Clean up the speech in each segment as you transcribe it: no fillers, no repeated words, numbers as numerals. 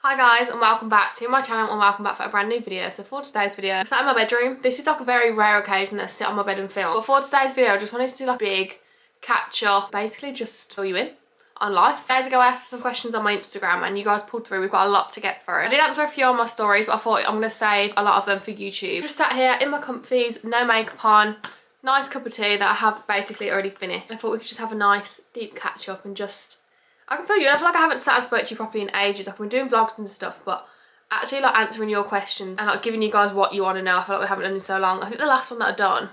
Hi guys and welcome back to my channel and welcome back for a brand new video. So for today's video, I'm sat in my bedroom. This is like a very rare occasion that I sit on my bed and film. But for today's video, I just wanted to do like a big catch up, basically just fill you in on life. Days ago I asked for some questions on my Instagram and you guys pulled through. We've got a lot to get through. I did answer a few on my stories, but I thought I'm going to save a lot of them for YouTube. Just sat here in my comfies, no makeup on, nice cup of tea that I have basically already finished. I thought we could just have a nice deep catch up and just I can feel you. I feel like I haven't sat and spoke to you properly in ages. I've been doing vlogs and stuff, but actually like answering your questions and like giving you guys what you want to know. I feel like we haven't done in so long. I think the last one that I've done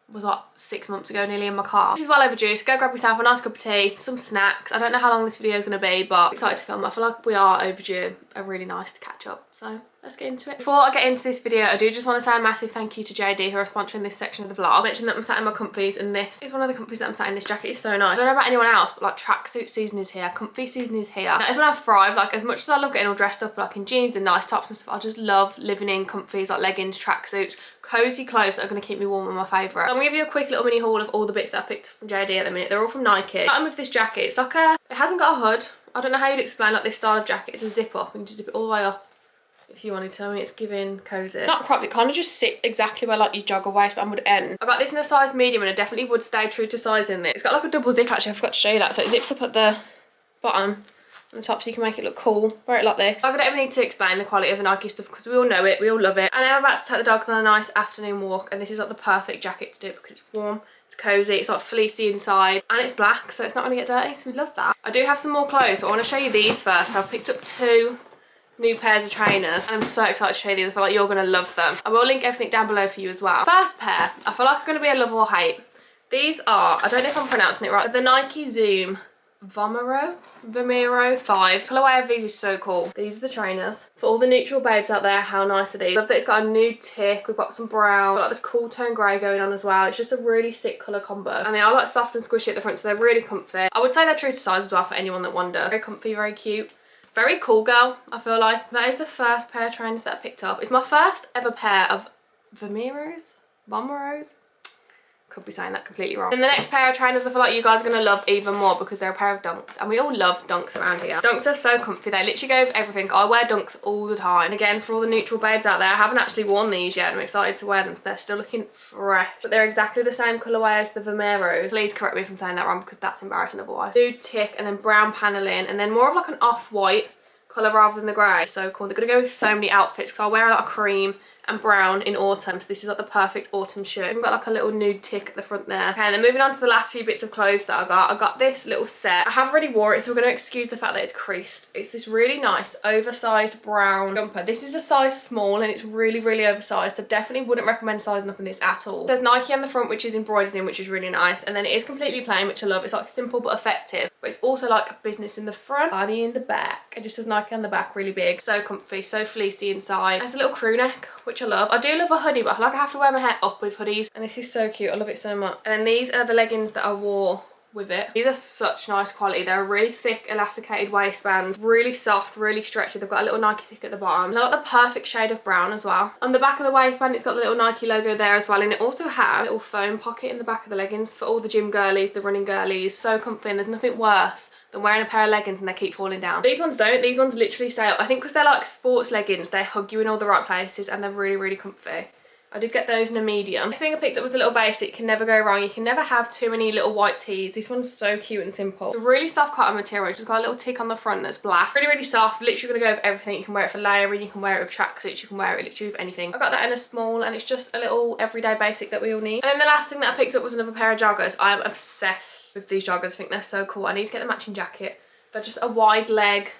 was like 6 months ago, nearly, in my car. This is well overdue, so go grab yourself a nice cup of tea, some snacks. I don't know how long this video is going to be, but I'm excited to film. I feel like we are overdue a really nice to catch up. So let's get into it. Before I get into this video, I do just want to say a massive thank you to JD who are sponsoring this section of the vlog. I mentioned that I'm sat in my comfies and this is one of the comfies that I'm sat in. This jacket is so nice. I don't know about anyone else, but like tracksuit season is here, comfy season is here. That is when I thrive. Like as much as I love getting all dressed up like in jeans and nice tops and stuff, I just love living in comfies like leggings, tracksuits, cozy clothes that are going to keep me warm are my favourite. So I'm going to give you a quick little mini haul of all the bits that I picked from JD at the minute. They're all from Nike. Starting with this jacket, it's like it hasn't got a hood. I don't know how you'd explain like this style of jacket. It's a zip up. You can just zip it all the way up if you wanted to. I mean, it's giving cozy. Not cropped, it kind of just sits exactly where like your jogger waistband would end. I got this in a size medium and I definitely would stay true to size in this. It's got like a double zip, actually, I forgot to show you that. So it zips up at the bottom and the top so you can make it look cool. Wear it like this. I don't even need to explain the quality of the Nike stuff because we all know it, we all love it. And I'm about to take the dogs on a nice afternoon walk and this is like the perfect jacket to do it because it's warm, it's cozy, it's like fleecy inside and it's black so it's not going to get dirty, so we love that. I do have some more clothes but I want to show you these first. So I've picked up two new pairs of trainers and I'm so excited to show you these. I feel like you're going to love them. I will link everything down below for you as well. First pair, I feel like I'm going to be a love or hate. These are, I don't know if I'm pronouncing it right, the Nike Zoom Vomero 5. The colourway of these is so cool. These are the trainers. For all the neutral babes out there, how nice are these? I love that it's got a nude tick, we've got some brown, got like this cool tone grey going on as well. It's just a really sick colour combo. And they are like soft and squishy at the front, so they're really comfy. I would say they're true to size as well for anyone that wonders. Very comfy, very cute. Very cool girl, I feel like. That is the first pair of trainers that I picked up. It's my first ever pair of Vomeros? Could be saying that completely wrong. And the next pair of trainers I feel like you guys are going to love even more because they're a pair of Dunks. And we all love Dunks around here. Dunks are so comfy. They literally go with everything. I wear Dunks all the time. And again, for all the neutral babes out there, I haven't actually worn these yet. I'm excited to wear them so they're still looking fresh. But they're exactly the same colourway as the Vomeros. Please correct me if I'm saying that wrong because that's embarrassing otherwise. Nude tick and then brown panelling and then more of like an off-white colour rather than the grey. So cool. They're going to go with so many outfits because I wear a lot of cream and brown in autumn, so this is like the perfect autumn shirt. We've got like a little nude tick at the front there. Okay, and then moving on to the last few bits of clothes that I got this little set. I haven't really wore it, so we're going to excuse the fact that it's creased. It's this really nice oversized brown jumper. This is a size small and it's really, really oversized. I definitely wouldn't recommend sizing up in this at all. It says Nike on the front, which is embroidered in, which is really nice, and then it is completely plain, which I love. It's like simple but effective, but it's also like business in the front, body in the back. It just says Nike on the back, really big, so comfy, so fleecy inside. It's a little crew neck, which I love. I do love a hoodie, but I feel like I have to wear my hair up with hoodies. And this is so cute. I love it so much. And then these are the leggings that I wore with it. These are such nice quality. They're a really thick elasticated waistband, really soft, really stretchy. They've got a little Nike tick at the bottom. They're like the perfect shade of brown as well. On the back of the waistband, it's got the little Nike logo there as well, and it also has a little foam pocket in the back of the leggings for all the gym girlies, the running girlies. So comfy, and there's nothing worse than wearing a pair of leggings and they keep falling down. These ones don't. These ones literally stay up. I think because they're like sports leggings, they hug you in all the right places and they're really, really comfy. I did get those in a medium. The thing I picked up was a little basic. Can never go wrong. You can never have too many little white tees. This one's so cute and simple. It's a really soft cotton material. It's just got a little tick on the front that's black. Really, really soft. Literally gonna go with everything. You can wear it for layering. You can wear it with tracksuits. You can wear it literally with anything. I got that in a small and it's just a little everyday basic that we all need. And then the last thing that I picked up was another pair of joggers. I am obsessed with these joggers. I think they're so cool. I need to get the matching jacket. They're just a wide leg,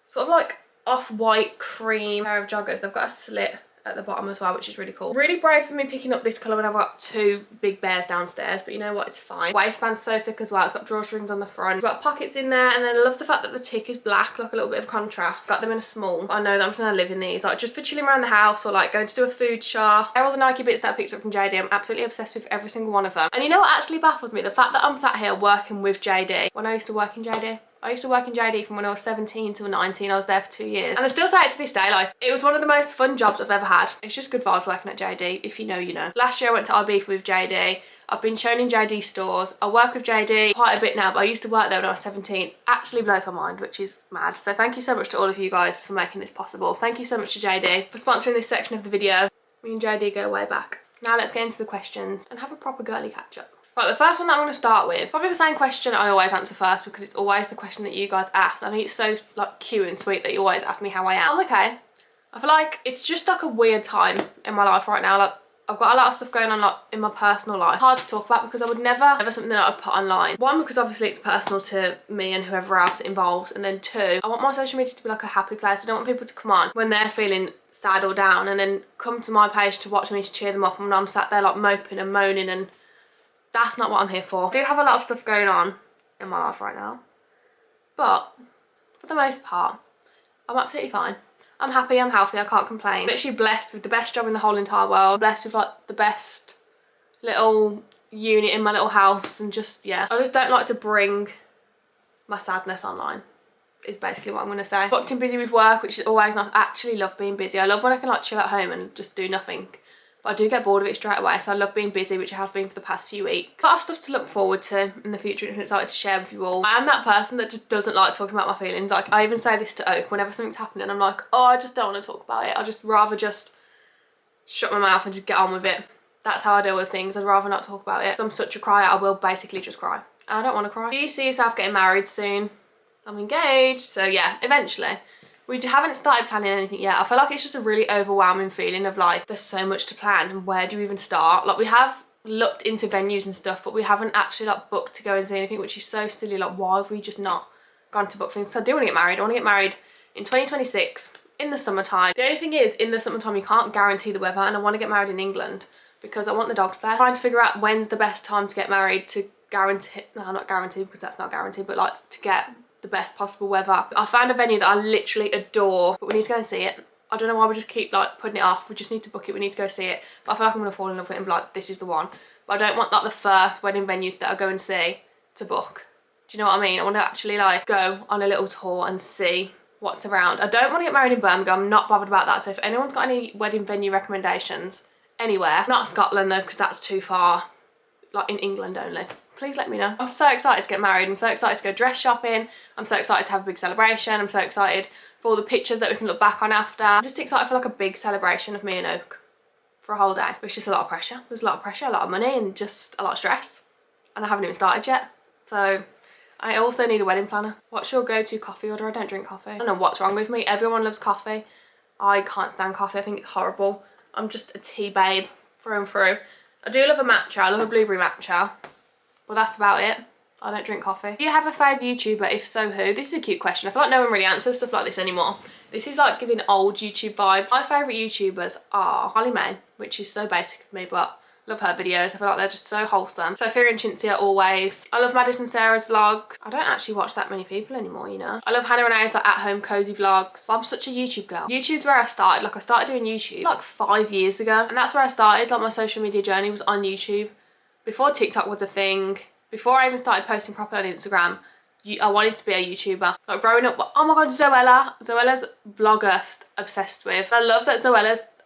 sort of like off-white cream pair of joggers. They've got a slit at the bottom as well, which is really cool. Really brave for me picking up this colour when I've got two big bears downstairs, but you know what, it's fine. Waistband's so thick as well. It's got drawstrings on the front. It's got pockets in there, and then I love the fact that the tick is black, like a little bit of contrast. Got them in a small. I know that I'm just gonna live in these, like just for chilling around the house or like going to do a food shop. They're all the Nike bits that I picked up from JD. I'm absolutely obsessed with every single one of them. And you know what actually baffles me? The fact that I'm sat here working with JD when I used to work in JD. I used to work in JD from when I was 17 to 19. I was there for 2 years. And I still say it to this day, like, it was one of the most fun jobs I've ever had. It's just good vibes working at JD. If you know, you know. Last year I went to Ibiza with JD. I've been shown in JD stores. I work with JD quite a bit now, but I used to work there when I was 17. Actually blows my mind, which is mad. So thank you so much to all of you guys for making this possible. Thank you so much to JD for sponsoring this section of the video. Me and JD go way back. Now let's get into the questions and have a proper girly catch up. Right, the first one that I'm going to start with, probably the same question I always answer first because it's always the question that you guys ask. I think it's so like cute and sweet that you always ask me how I am. I'm okay. I feel like it's just like a weird time in my life right now. Like I've got a lot of stuff going on like in my personal life. Hard to talk about because I would never something that I'd put online. One, because obviously it's personal to me and whoever else it involves, and then two, I want my social media to be like a happy place. I don't want people to come on when they're feeling sad or down and then come to my page to watch me to cheer them up, and I'm sat there like moping and moaning, and that's not what I'm here for. I do have a lot of stuff going on in my life right now, but for the most part, I'm absolutely fine. I'm happy, I'm healthy, I can't complain. I'm literally blessed with the best job in the whole entire world. Blessed with like the best little unit in my little house, and just, yeah. I just don't like to bring my sadness online, is basically what I'm going to say. Booked and busy with work, which is always nice. I actually love being busy. I love when I can like chill at home and just do nothing. But I do get bored of it straight away, so I love being busy, which I have been for the past few weeks. A lot of stuff to look forward to in the future, and I'm excited to share with you all. I am that person that just doesn't like talking about my feelings. Like, I even say this to Oak whenever something's happening. I'm like, oh, I just don't want to talk about it. I'd just rather just shut my mouth and just get on with it. That's how I deal with things. I'd rather not talk about it. So I'm such a crier, I will basically just cry. I don't want to cry. Do you see yourself getting married soon? I'm engaged, so yeah, eventually. We haven't started planning anything yet. I feel like it's just a really overwhelming feeling of like, there's so much to plan and where do you even start? Like, we have looked into venues and stuff, but we haven't actually like booked to go and see anything, which is so silly. Like, why have we just not gone to book things? So I do want to get married. I want to get married in 2026 in the summertime. The only thing is, in the summertime, you can't guarantee the weather, and I want to get married in England because I want the dogs there. I'm trying to figure out when's the best time to get married to guarantee, no, not guarantee because that's not guaranteed, but like to get the best possible weather. I found a venue that I literally adore, but we need to go and see it. I don't know why we just keep like putting it off. We just need to book it, we need to go see it. But I feel like I'm gonna fall in love with it and be like, this is the one. But I don't want like the first wedding venue that I go and see to book. Do you know what I mean? I want to actually like go on a little tour and see what's around. I don't want to get married in Birmingham. I'm not bothered about that. So if anyone's got any wedding venue recommendations anywhere, not Scotland though, because that's too far, like in England only, please let me know. I'm so excited to get married. I'm so excited to go dress shopping. I'm so excited to have a big celebration. I'm so excited for all the pictures that we can look back on after. I'm just excited for like a big celebration of me and Oak for a whole day. It's just a lot of pressure. There's a lot of pressure, a lot of money, and just a lot of stress. And I haven't even started yet. So I also need a wedding planner. What's your go-to coffee order? I don't drink coffee. I don't know what's wrong with me. Everyone loves coffee. I can't stand coffee. I think it's horrible. I'm just a tea babe through and through. I do love a matcha. I love a blueberry matcha. Well, that's about it. I don't drink coffee. Do you have a favourite YouTuber? If so, who? This is a cute question. I feel like no one really answers stuff like this anymore. This is like giving old YouTube vibes. My favourite YouTubers are Holly May, which is so basic of me, but love her videos. I feel like they're just so wholesome. Sophia and Cinzia always. I love Madison Sarah's vlogs. I don't actually watch that many people anymore, you know. I love Hannah Renee's like at-home cozy vlogs. I'm such a YouTube girl. YouTube's where I started. Like, I started doing YouTube like 5 years ago, and that's where I started. Like, my social media journey was on YouTube. Before TikTok was a thing, before I even started posting properly on Instagram, I wanted to be a YouTuber. Like, growing up, oh my god, Zoella's vlogger, obsessed with. I love that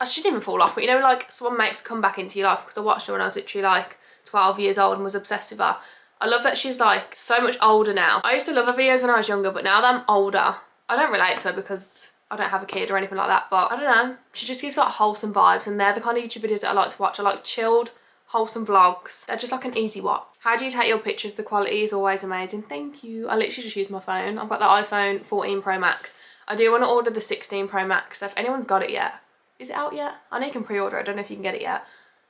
she didn't even fall off, but you know, like, someone makes a comeback into your life, because I watched her when I was literally like 12 years old and was obsessed with her. I love that she's like so much older now. I used to love her videos when I was younger, but now that I'm older, I don't relate to her because I don't have a kid or anything like that, but I don't know, she just gives like wholesome vibes, and they're the kind of YouTube videos that I like to watch. I like chilled, wholesome vlogs. They're just like an easy watch. How do you take your pictures? The quality is always amazing. Thank you. I literally just use my phone. I've got the iPhone 14 Pro Max. I do want to order the 16 Pro Max, so if anyone's got it yet, is it out yet? I know you can pre-order. I don't know if you can get it yet.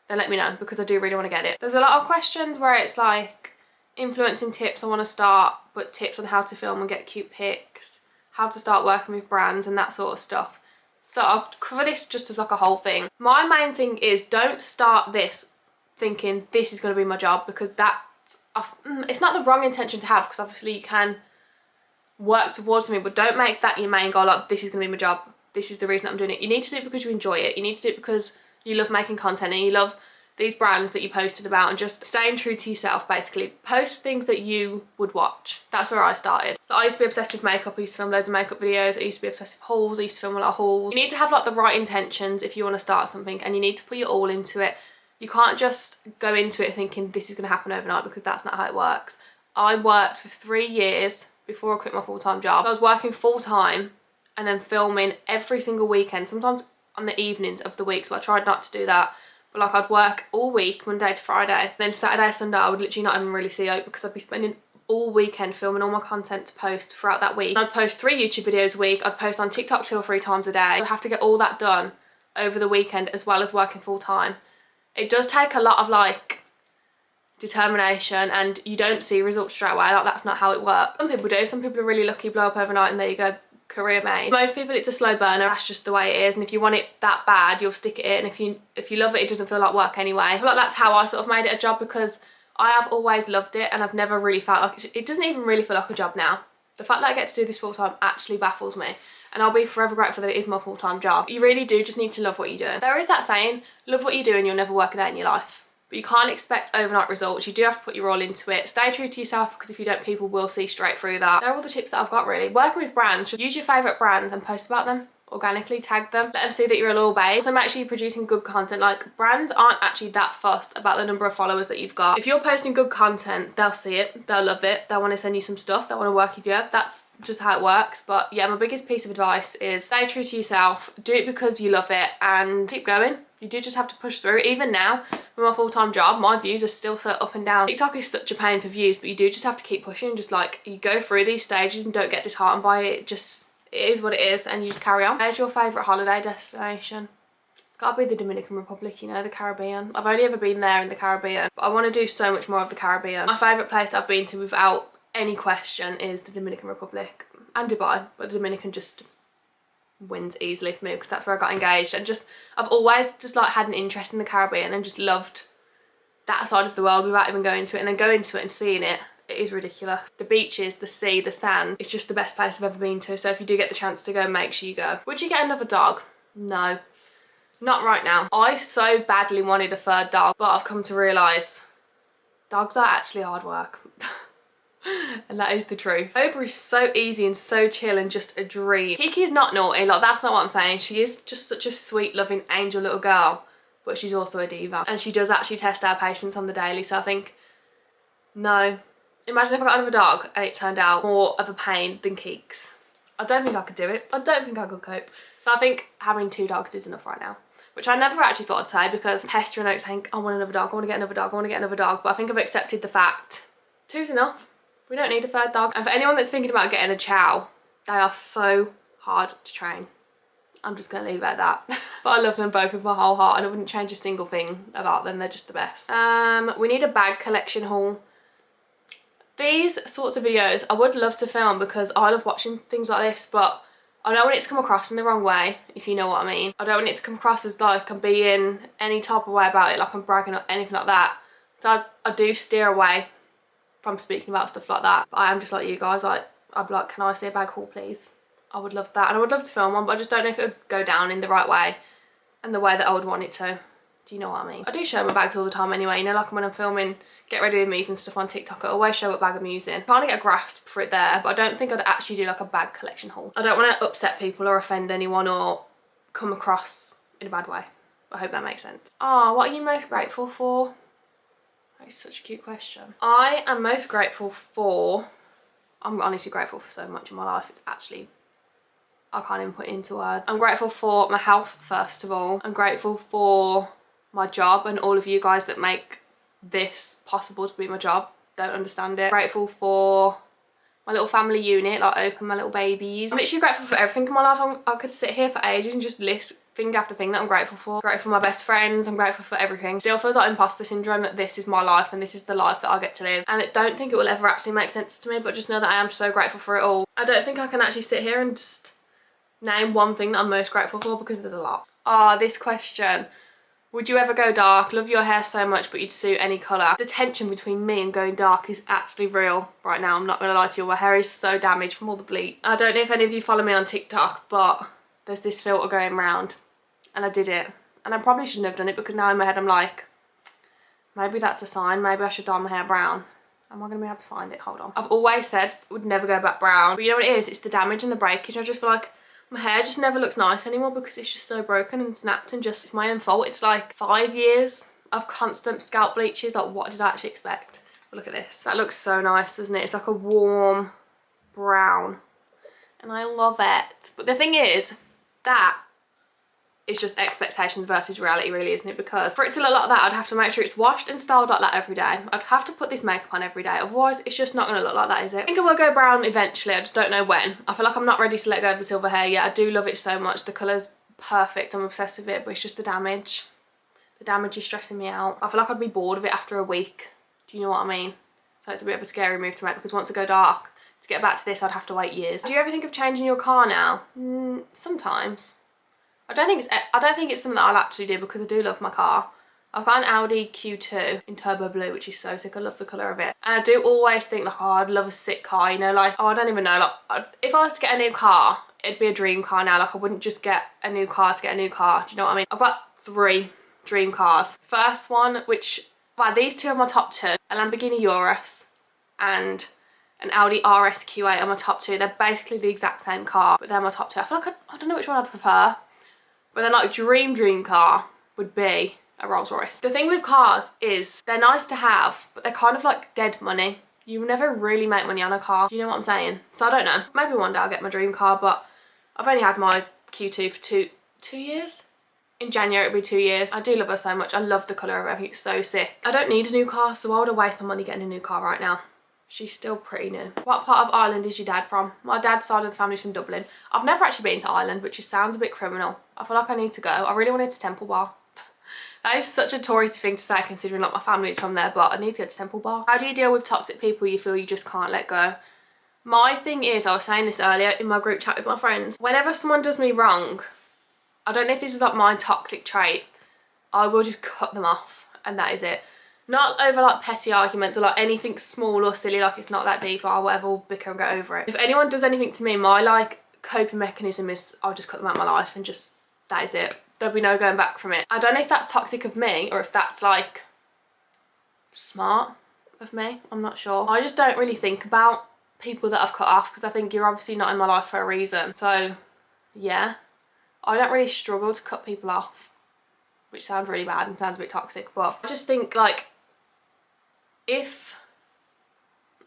Then let me know, because I do really want to get it. There's a lot of questions where it's like influencing tips I want to start, but tips on how to film and get cute pics, how to start working with brands and that sort of stuff. So I'll cover this just as like a whole thing. My main thing is, don't start this thinking this is going to be my job, because it's not the wrong intention to have, because obviously you can work towards something, but don't make that your main goal, like this is going to be my job, this is the reason I'm doing it. You need to do it because you enjoy it. You need to do it because you love making content and you love these brands that you posted about, and just staying true to yourself, basically. Post things that you would watch. That's where I started. Like, I used to be obsessed with makeup. I used to film loads of makeup videos. I used to be obsessed with hauls. I used to film a lot of hauls. You need to have like the right intentions if you want to start something, and you need to put your all into it. You can't just go into it thinking this is going to happen overnight, because that's not how it works. I worked for 3 years before I quit my full-time job. I was working full-time and then filming every single weekend, sometimes on the evenings of the week, so I tried not to do that. But like, I'd work all week, Monday to Friday. Then Saturday, Sunday, I would literally not even really see out, because I'd be spending all weekend filming all my content to post throughout that week. I'd post 3 YouTube videos a week. I'd post on TikTok 2 or 3 times a day. I'd have to get all that done over the weekend as well as working full-time. It does take a lot of like determination, and you don't see results straight away. Like, that's not how it works. Some people do. Some people are really lucky, blow up overnight, and there you go, career made. Most people, it's a slow burner. That's just the way it is, and if you want it that bad, you'll stick at it, and if you love it, it doesn't feel like work anyway. I feel like that's how I sort of made it a job, because I have always loved it, and I've never really felt like it doesn't even really feel like a job now. The fact that I get to do this full time actually baffles me, and I'll be forever grateful that it is my full-time job. You really do just need to love what you do. There is that saying, love what you do and you'll never work a day in your life. But you can't expect overnight results. You do have to put your all into it. Stay true to yourself, because if you don't, people will see straight through that. They're all the tips that I've got really. Working with brands, use your favourite brands and post about them organically, tag them, let them see that you're a loyal babe. So make sure you're producing good content. Like, brands aren't actually that fussed about the number of followers that you've got. If you're posting good content, they'll see it, they'll love it, they'll want to send you some stuff, they'll want to work with you. That's just how it works. But yeah, my biggest piece of advice is stay true to yourself, do it because you love it, and keep going. You do just have to push through. Even now, with my full-time job, my views are still so up and down. TikTok is such a pain for views, but you do just have to keep pushing. Just like, you go through these stages and don't get disheartened by it. It is what it is, and you just carry on. Where's your favourite holiday destination? It's got to be the Dominican Republic, you know, the Caribbean. I've only ever been there in the Caribbean, but I want to do so much more of the Caribbean. My favourite place I've been to without any question is the Dominican Republic and Dubai, but the Dominican just wins easily for me, because that's where I got engaged. And I've always just like had an interest in the Caribbean and just loved that side of the world without even going to it, and then going to it and seeing it. It is ridiculous. The beaches, the sea, the sand, it's just the best place I've ever been to. So if you do get the chance to go, make sure you go. Would you get another dog? No, not right now. I so badly wanted a 3rd dog, but I've come to realise dogs are actually hard work. And that is the truth. Cobra is so easy and so chill and just a dream. Kiki's not naughty, like, that's not what I'm saying. She is just such a sweet, loving, angel little girl, but she's also a diva. And she does actually test our patience on the daily, so I think, no. Imagine if I got another dog and it turned out more of a pain than Keeks. I don't think I could do it. I don't think I could cope. So I think having 2 dogs is enough right now. Which I never actually thought I'd say, because pestering out saying, I want another dog, I want to get another dog, I want to get another dog. But I think I've accepted the fact 2's enough. We don't need a 3rd dog. And for anyone that's thinking about getting a chow, they are so hard to train. I'm just going to leave it at that. But I love them both with my whole heart, and I wouldn't change a single thing about them. They're just the best. We need a bag collection haul. These sorts of videos I would love to film, because I love watching things like this, but I don't want it to come across in the wrong way, if you know what I mean. I don't want it to come across as like I'm being any type of way about it, like I'm bragging or anything like that. So I do steer away from speaking about stuff like that. But I am just like you guys, I'd be like, can I see a bag haul please? I would love that, and I would love to film one, but I just don't know if it would go down in the right way and the way that I would want it to. Do you know what I mean? I do show my bags all the time anyway, you know, like when I'm filming Get Ready With Me's and stuff on TikTok, I always show what bag I'm using. I kind of get a grasp for it there, but I don't think I'd actually do like a bag collection haul. I don't want to upset people or offend anyone or come across in a bad way. I hope that makes sense. What are you most grateful for? That is such a cute question. I am most grateful for, I'm honestly grateful for so much in my life. It's actually, I can't even put it into words. I'm grateful for my health, first of all. I'm grateful for my job and all of you guys that make this possible to be my job. Don't understand it. Grateful for my little family unit, like Oak and my little babies. I'm literally grateful for everything in my life. I could sit here for ages and just list thing after thing that I'm grateful for. Grateful for my best friends, I'm grateful for everything. Still feels like imposter syndrome that this is my life and this is the life that I get to live. And I don't think it will ever actually make sense to me, but just know that I am so grateful for it all. I don't think I can actually sit here and just name one thing that I'm most grateful for, because there's a lot. This question. Would you ever go dark? Love your hair so much, but you'd suit any colour. The tension between me and going dark is actually real right now. I'm not going to lie to you. My hair is so damaged from all the bleach. I don't know if any of you follow me on TikTok, but there's this filter going round. And I did it. And I probably shouldn't have done it, because now in my head I'm like, maybe that's a sign. Maybe I should dye my hair brown. Am I going to be able to find it? Hold on. I've always said I would never go back brown. But you know what it is? It's the damage and the breakage. I just feel like my hair just never looks nice anymore, because it's just so broken and snapped, and just, it's my own fault. It's like 5 years of constant scalp bleaches. Like, what did I actually expect? But look at this. That looks so nice, doesn't it? It's like a warm brown and I love it. But the thing is, that is just expectations versus reality, really, isn't it? Because for it to look like that, I'd have to make sure it's washed and styled like that every day. I'd have to put this makeup on every day, otherwise it's just not going to look like that, is it? I think I will go brown eventually, I just don't know when. I feel like I'm not ready to let go of the silver hair yet. I do love it so much. The colour's perfect, I'm obsessed with it, but it's just the damage. The damage is stressing me out. I feel like I'd be bored of it after a week. Do you know what I mean? So it's a bit of a scary move to make, because once I go dark, to get back to this, I'd have to wait years. Do you ever think of changing your car now? Sometimes. I don't think it's something that I'll actually do, because I do love my car. I've got an Audi Q2 in turbo blue, which is so sick. I love the colour of it. And I do always think like, oh, I'd love a sick car, you know, like, oh, I don't even know, like, if I was to get a new car, it'd be a dream car now. Like, I wouldn't just get a new car to get a new car. Do you know what I mean? I've got 3 dream cars. First one, which, well, these 2 are my top 2. A Lamborghini Urus and an Audi RS Q8 are my top 2. They're basically the exact same car, but they're my top 2. I feel like I don't know which one I'd prefer. But then like dream car would be a Rolls Royce. The thing with cars is they're nice to have, but they're kind of like dead money. You never really make money on a car. Do you know what I'm saying? So I don't know. Maybe one day I'll get my dream car, but I've only had my Q2 for two years. In January it'll be 2 years. I do love her so much. I love the colour of it. I think it's so sick. I don't need a new car, so why would I waste my money getting a new car right now? She's still pretty new. What part of Ireland is your dad from? My dad's side of the family's from Dublin. I've never actually been to Ireland, which sounds a bit criminal. I feel like I need to go. I really wanted to Temple Bar. That is such a touristy thing to say, considering like my family is from there, but I need to go to Temple Bar. How do you deal with toxic people you feel you just can't let go? My thing is, I was saying this earlier in my group chat with my friends, whenever someone does me wrong, I don't know if this is like my toxic trait, I will just cut them off and that is it. Not over like petty arguments or like anything small or silly, like it's not that deep or whatever, we'll bicker and get over it. If anyone does anything to me, my like coping mechanism is I'll just cut them out of my life and just, that is it. There'll be no going back from it. I don't know if that's toxic of me or if that's like smart of me, I'm not sure. I just don't really think about people that I've cut off, because I think you're obviously not in my life for a reason. So yeah, I don't really struggle to cut people off, which sounds really bad and sounds a bit toxic, but I just think like, if,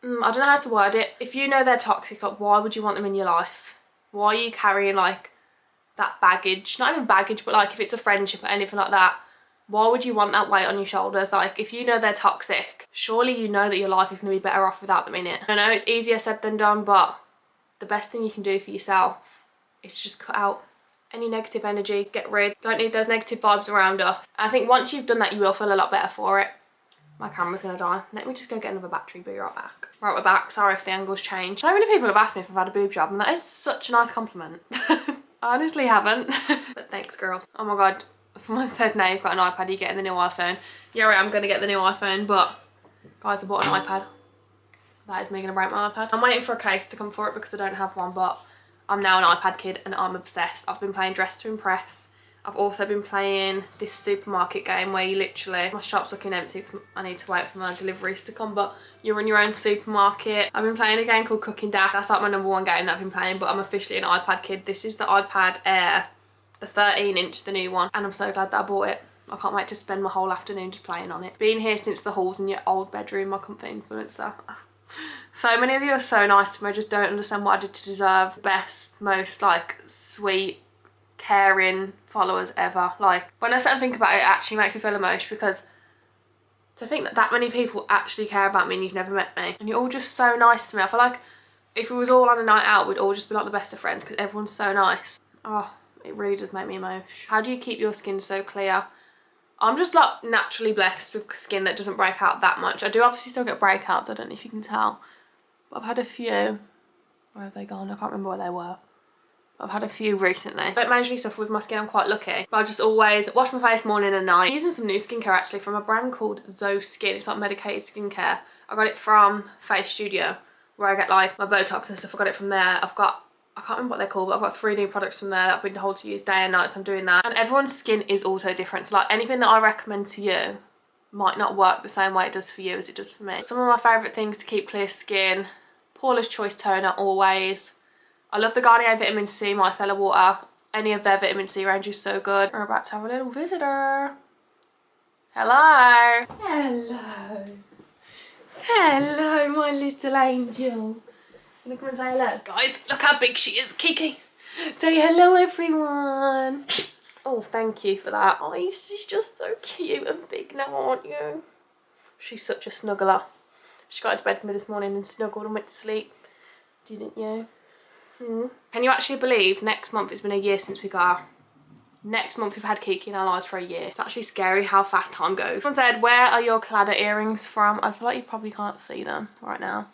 I don't know how to word it, if you know they're toxic, like why would you want them in your life? Why are you carrying like that baggage? Not even baggage, but like if it's a friendship or anything like that, why would you want that weight on your shoulders? Like if you know they're toxic, surely you know that your life is going to be better off without them in it. I know it's easier said than done, but the best thing you can do for yourself is just cut out any negative energy, get rid. Don't need those negative vibes around us. I think once you've done that, you will feel a lot better for it. My camera's gonna die. Let me just go get another battery, be right back. Right, we're back. Sorry if the angle's changed. So many people have asked me if I've had a boob job, and that is such a nice compliment. I honestly haven't. But thanks, girls. Oh my god, someone said now you've got an iPad, you're getting the new iPhone. Yeah, right, I'm gonna get the new iPhone, but guys, I bought an iPad. That is me gonna break my iPad. I'm waiting for a case to come for it because I don't have one, but I'm now an iPad kid and I'm obsessed. I've been playing Dress to Impress. I've also been playing this supermarket game where you literally, my shop's looking empty because I need to wait for my deliveries to come, but you're in your own supermarket. I've been playing a game called Cooking Dash. That's like my #1 game that I've been playing, but I'm officially an iPad kid. This is the iPad Air, the 13-inch, the new one, and I'm so glad that I bought it. I can't wait to spend my whole afternoon just playing on it. Being here since the halls in your old bedroom, my comfort influencer. So many of you are so nice to me, I just don't understand what I did to deserve the best, most like sweet, caring followers ever. Like when I sit and think about it, it actually makes me feel emotional, because to think that that many people actually care about me and you've never met me and you're all just so nice to me. I feel like if we was all on a night out, we'd all just be like the best of friends because everyone's so nice. Oh, it really does make me emotional. How do you keep your skin so clear? I'm just like naturally blessed with skin that doesn't break out that much. I do obviously still get breakouts, I don't know if you can tell, but I've had a few. Where have they gone? I can't remember where they were. I've had a few recently. I don't majorly suffer with my skin, I'm quite lucky. But I just always wash my face morning and night. I'm using some new skincare actually from a brand called Zoe Skin. It's like medicated skincare. I got it from Face Studio, where I get like my Botox and stuff. I got it from there. I can't remember what they're called, but I've got 3 new products from there that I've been told to use day and night, so I'm doing that. And everyone's skin is also different. So like anything that I recommend to you might not work the same way it does for you as it does for me. Some of my favourite things to keep clear skin: Paula's Choice Toner always. I love the Garnier Vitamin C Micellar Water. Any of their vitamin C range is so good. We're about to have a little visitor. Hello. Hello. Hello, my little angel. Gonna come and say hello? Guys, look how big she is, Kiki. Say hello, everyone. Oh, thank you for that. Oh, she's just so cute and big now, aren't you? She's such a snuggler. She got into bed with me this morning and snuggled and went to sleep. Didn't you? Can you actually believe next month it's been a year since we got her? Next month we've had Kiki in our lives for a year. It's actually scary how fast time goes. Someone said, where are your cladder earrings from? I feel like you probably can't see them right now.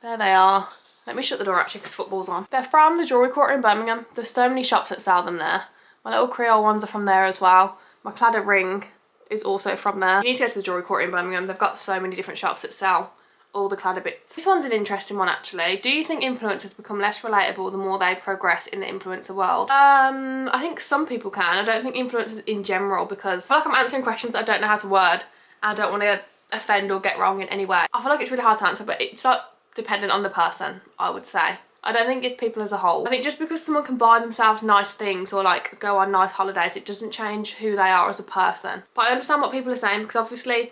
There they are. Let me shut the door actually because football's on. They're from the Jewellery Quarter in Birmingham. There's so many shops that sell them there. My little Creole ones are from there as well. My cladder ring is also from there. You need to go to the Jewellery Quarter in Birmingham. They've got so many different shops that sell all the cladder bits. This one's an interesting one actually. Do you think influencers become less relatable the more they progress in the influencer world? I think some people can. I don't think influencers in general, because I feel like I'm answering questions that I don't know how to word. I don't want to offend or get wrong in any way. I feel like it's really hard to answer, but it's like dependent on the person, I would say. I don't think it's people as a whole. I think just because someone can buy themselves nice things or like go on nice holidays, it doesn't change who they are as a person. But I understand what people are saying, because obviously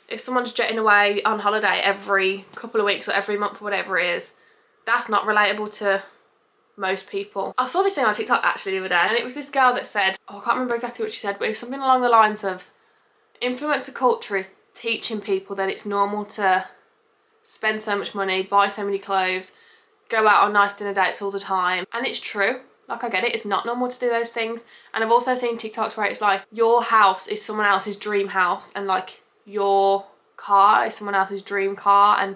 if someone's jetting away on holiday every couple of weeks or every month or whatever it is, that's not relatable to most people. I saw this thing on TikTok actually the other day, and it was this girl that said, oh, I can't remember exactly what she said, but it was something along the lines of influencer culture is teaching people that it's normal to spend so much money, buy so many clothes, go out on nice dinner dates all the time. And it's true. Like, I get it, it's not normal to do those things. And I've also seen TikToks where it's like your house is someone else's dream house, and like your car is someone else's dream car, and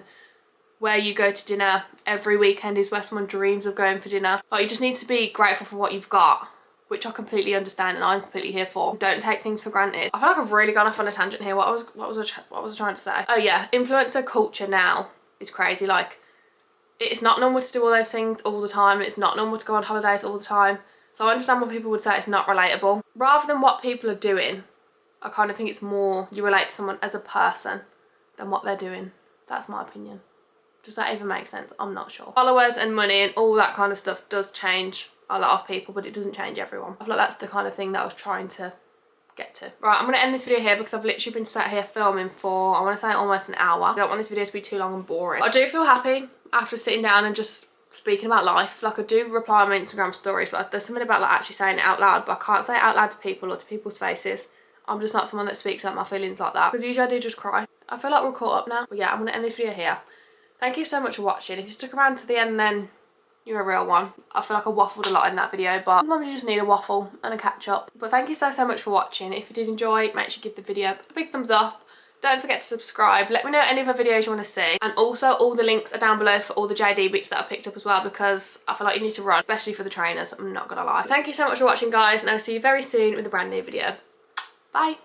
where you go to dinner every weekend is where someone dreams of going for dinner. Like, you just need to be grateful for what you've got, which I completely understand and I'm completely here for. Don't take things for granted. I feel like I've really gone off on a tangent here. What was I trying to say? Oh yeah, influencer culture now is crazy. Like, it's not normal to do all those things all the time. It's not normal to go on holidays all the time. So I understand what people would say it's not relatable. Rather than what people are doing, I kind of think it's more you relate to someone as a person than what they're doing. That's my opinion. Does that even make sense? I'm not sure. Followers and money and all that kind of stuff does change a lot of people, but it doesn't change everyone. I feel like that's the kind of thing that I was trying to get to. Right, I'm going to end this video here because I've literally been sat here filming for, I want to say almost an hour. I don't want this video to be too long and boring. I do feel happy after sitting down and just speaking about life. Like, I do reply on my Instagram stories, but there's something about like actually saying it out loud, but I can't say it out loud to people or to people's faces. I'm just not someone that speaks about my feelings like that, because usually I do just cry. I feel like we're caught up now. But yeah, I'm going to end this video here. Thank you so much for watching. If you stuck around to the end, then you're a real one. I feel like I waffled a lot in that video, but sometimes you just need a waffle and a catch up. But thank you so much for watching. If you did enjoy, make sure you give the video a big thumbs up. Don't forget to subscribe. Let me know any other videos you want to see. And also all the links are down below for all the JD bits that I picked up as well, because I feel like you need to run, especially for the trainers, I'm not gonna lie. Thank you so much for watching, guys, and I'll see you very soon with a brand new video. Bye.